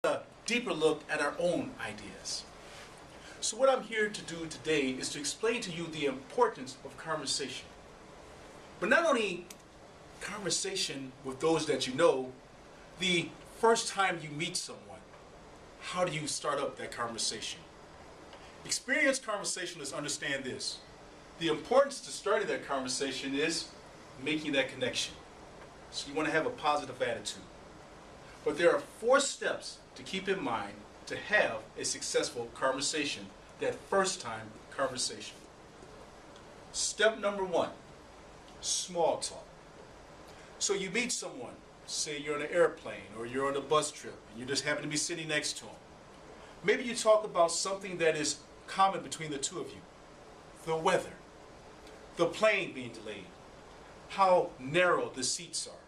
a deeper look at our own ideas. So what I'm here to do today is to explain to you the importance of conversation. But not only conversation with those that you know, the first time you meet someone, how do you start up that conversation? Experienced conversationalists understand this. The importance to starting that conversation is making that connection. So you want to have a positive attitude. But there are 4 steps to keep in mind to have a successful conversation, that first time conversation. Step number 1, small talk. So you meet someone, say you're on an airplane or you're on a bus trip and you just happen to be sitting next to them. Maybe you talk about something that is common between the two of you. The weather, the plane being delayed, how narrow the seats are.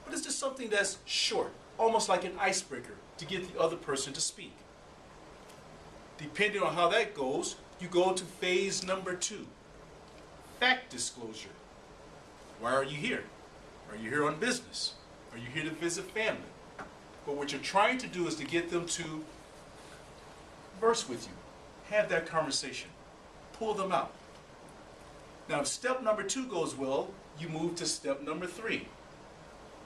But it's just something that's short, almost like an icebreaker to get the other person to speak. Depending on how that goes, you go to phase number 2, fact disclosure. Why are you here? Are you here on business? Are you here to visit family? But what you're trying to do is to get them to converse with you, have that conversation, pull them out. Now if step number 2 goes well, you move to step number 3,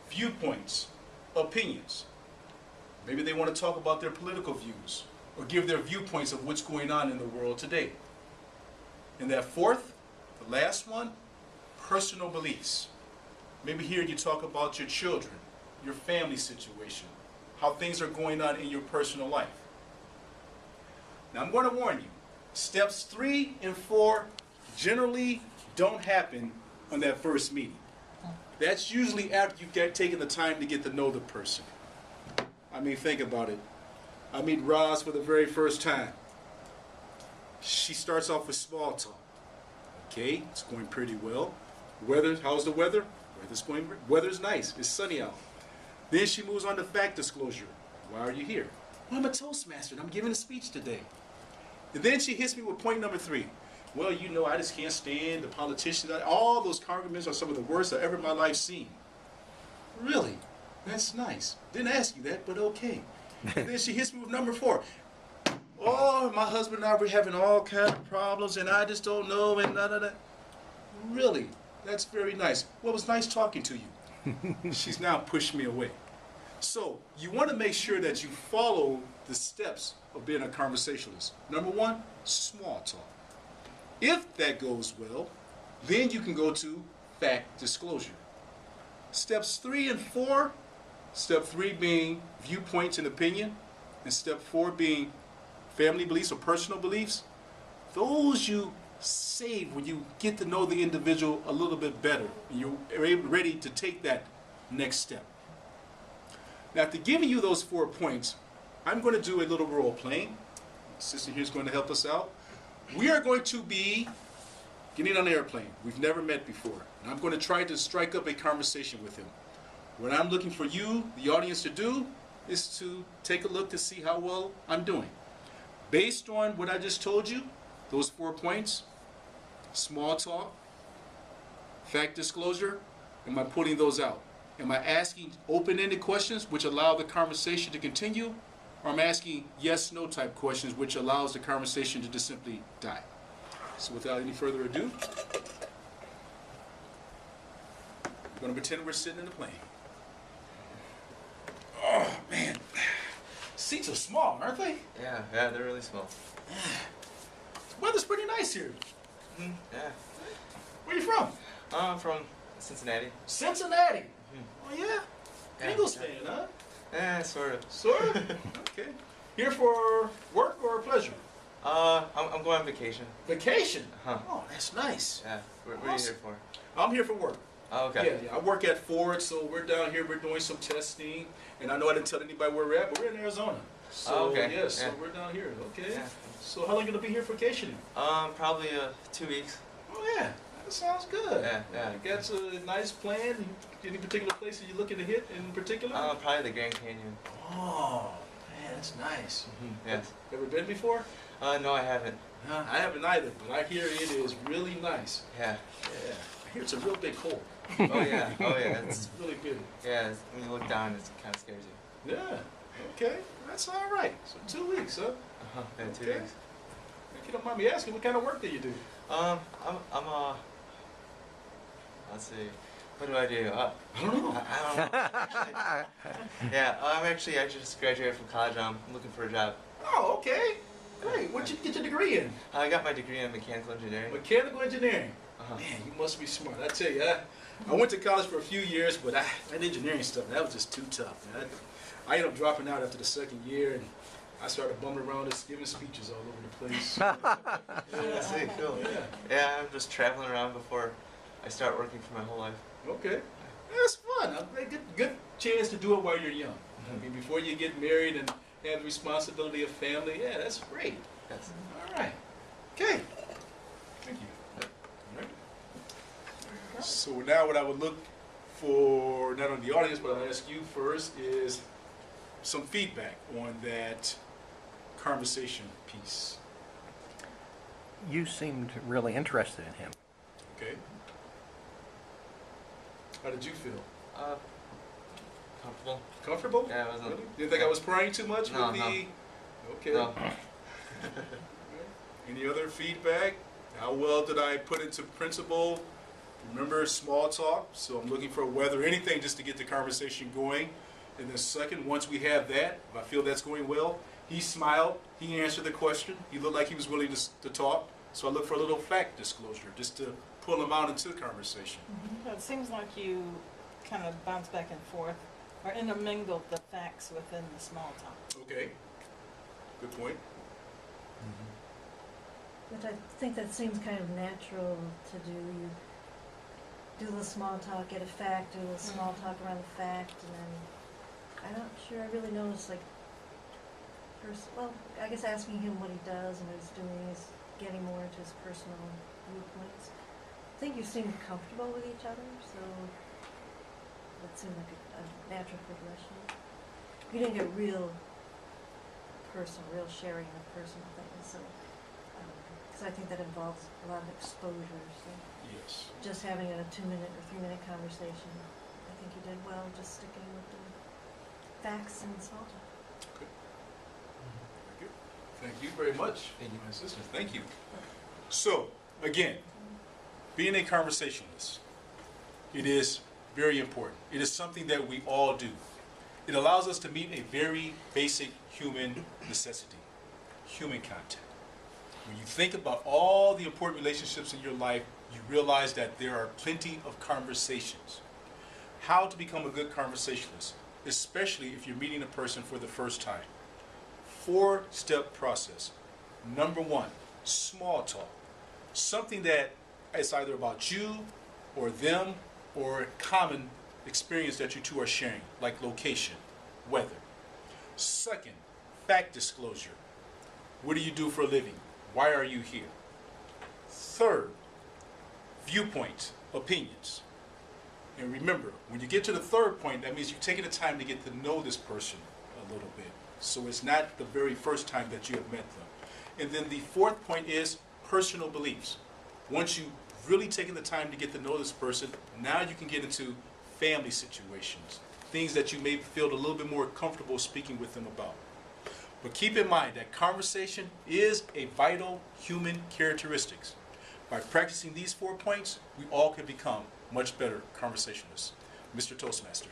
viewpoints, opinions. Maybe they want to talk about their political views or give their viewpoints of what's going on in the world today. And that 4th, the last one, personal beliefs. Maybe here you talk about your children, your family situation, how things are going on in your personal life. Now I'm going to warn you, steps 3 and 4 generally don't happen on that first meeting. That's usually after you've taken the time to get to know the person. I mean, think about it. I meet Roz for the very first time. She starts off with small talk. Okay, it's going pretty well. Weather, how's the weather? Weather's nice, it's sunny out. Then she moves on to fact disclosure. Why are you here? Well, I'm a Toastmaster and I'm giving a speech today. And then she hits me with point number 3. Well, you know, I just can't stand the politicians. All those congressmen are some of the worst I've ever in my life seen. Really? That's nice. Didn't ask you that, but okay. And then she hits me with number 4. Oh, my husband and I were having all kinds of problems, and I just don't know, and da-da-da. Really? That's very nice. Well, it was nice talking to you. She's now pushed me away. So, you want to make sure that you follow the steps of being a conversationalist. Number 1, small talk. If that goes well, then you can go to fact disclosure. Steps 3 and 4, step 3 being viewpoints and opinion, and step 4 being family beliefs or personal beliefs, those you save when you get to know the individual a little bit better and you're ready to take that next step. Now, after giving you those 4 points, I'm going to do a little role playing. Sister here is going to help us out. We are going to be getting on an airplane. We've never met before. And I'm going to try to strike up a conversation with him. What I'm looking for you, the audience, to do is to take a look to see how well I'm doing. Based on what I just told you, those 4 points, small talk, fact disclosure, am I putting those out? Am I asking open-ended questions which allow the conversation to continue? Or I'm asking yes-no type questions which allows the conversation to just simply die? So without any further ado, we're going to pretend we're sitting in the plane. Oh, man. Seats are small, aren't they? Yeah, they're really small. The weather's pretty nice here. Yeah. Where are you from? I'm from Cincinnati. Cincinnati? Oh, yeah? Eagles fan, huh? Sort of. Sort of? Okay. Here for work or pleasure? I'm going on vacation. Vacation? Huh. Oh, that's nice. Yeah. What are you here for? I'm here for work. Oh, okay. Yeah. I work at Ford, so we're down here, we're doing some testing. And I know I didn't tell anybody where we're at, but we're in Arizona. So, okay. Yeah, so we're down here, okay? Yeah. So how long are you going to be here for vacationing? Probably 2 weeks. Oh, yeah. That sounds good. Yeah. Got a nice plan? Any particular places you're looking to hit in particular? Probably the Grand Canyon. Oh, man, that's nice. Yes. Ever been before? No, I haven't. I haven't either, but I hear it is really nice. Yeah. Yeah. I hear it's a real big hole. Oh yeah. It's It's really big. yeah. When you look down, it kind of scares you. Yeah. Okay, that's all right. So 2 weeks, huh? Yeah, 2 Okay. weeks. If you don't mind me asking, what kind of work do you do? I'm let's see, what do I do? I don't know. I don't know. Actually, yeah, I just graduated from college. I'm looking for a job. Oh, okay. Great. What'd you get your degree in? I got my degree in mechanical engineering. Mechanical engineering. Uh-huh. Man, you must be smart. I tell you, I went to college for a few years, but that engineering stuff, that was just too tough. Man. I ended up dropping out after the second year, and I started bumming around just giving speeches all over the place. Yeah, see, cool. Yeah. Yeah, I'm just traveling around before I start working for my whole life. Okay. That's fun. Good chance to do it while you're young. I mean, before you get married and have the responsibility of family. Yeah, that's great. Yes. All right. Okay. Thank you. All right. So now what I would look for, not on the audience, but I'll ask you first, is some feedback on that conversation piece. You seemed really interested in him. Okay. How did you feel? Comfortable. Comfortable? Yeah, I wasn't. Really? Didn't think I was prying too much No, with the... no. Okay. No. Any other feedback? How well did I put into principle? Remember, small talk, so I'm looking for whether anything just to get the conversation going. And then second, once we have that, if I feel that's going well, he smiled, he answered the question, he looked like he was willing to talk. So I look for a little fact disclosure, just to pull him out into the conversation. So it seems like you kind of bounce back and forth or intermingle the facts within the small talk. Okay, good point. Which I think that seems kind of natural to do. You do a little small talk, get a fact, do a little small talk around the fact, and then I'm not sure I really noticed well, I guess asking him what he does and what he's doing is getting more into his personal viewpoints. I think you seem comfortable with each other, so that seemed like a natural progression. You didn't get real personal, real sharing of personal things, so because I think that involves a lot of exposure. So Yes. just having a 2-minute or 3-minute conversation, I think you did well. Just sticking with the facts and small talk. Okay. Very good. Thank you very much. Thank you. My sister. Thank you. So, again, being a conversationalist, it is very important. It is something that we all do. It allows us to meet a very basic human necessity, human contact. When you think about all the important relationships in your life, you realize that there are plenty of conversations. How to become a good conversationalist, especially if you're meeting a person for the first time. 4-step process. Number 1, small talk. Something that is either about you or them or a common experience that you two are sharing, like location, weather. Second, fact disclosure. What do you do for a living? Why are you here? Third, viewpoint, opinions. And remember, when you get to the third point, that means you've taken the time to get to know this person a little bit. So it's not the very first time that you have met them. And then the fourth point is personal beliefs. Once you've really taken the time to get to know this person, now you can get into family situations, things that you may feel a little bit more comfortable speaking with them about. But keep in mind that conversation is a vital human characteristic. By practicing these 4 points, we all can become much better conversationalists. Mr. Toastmaster.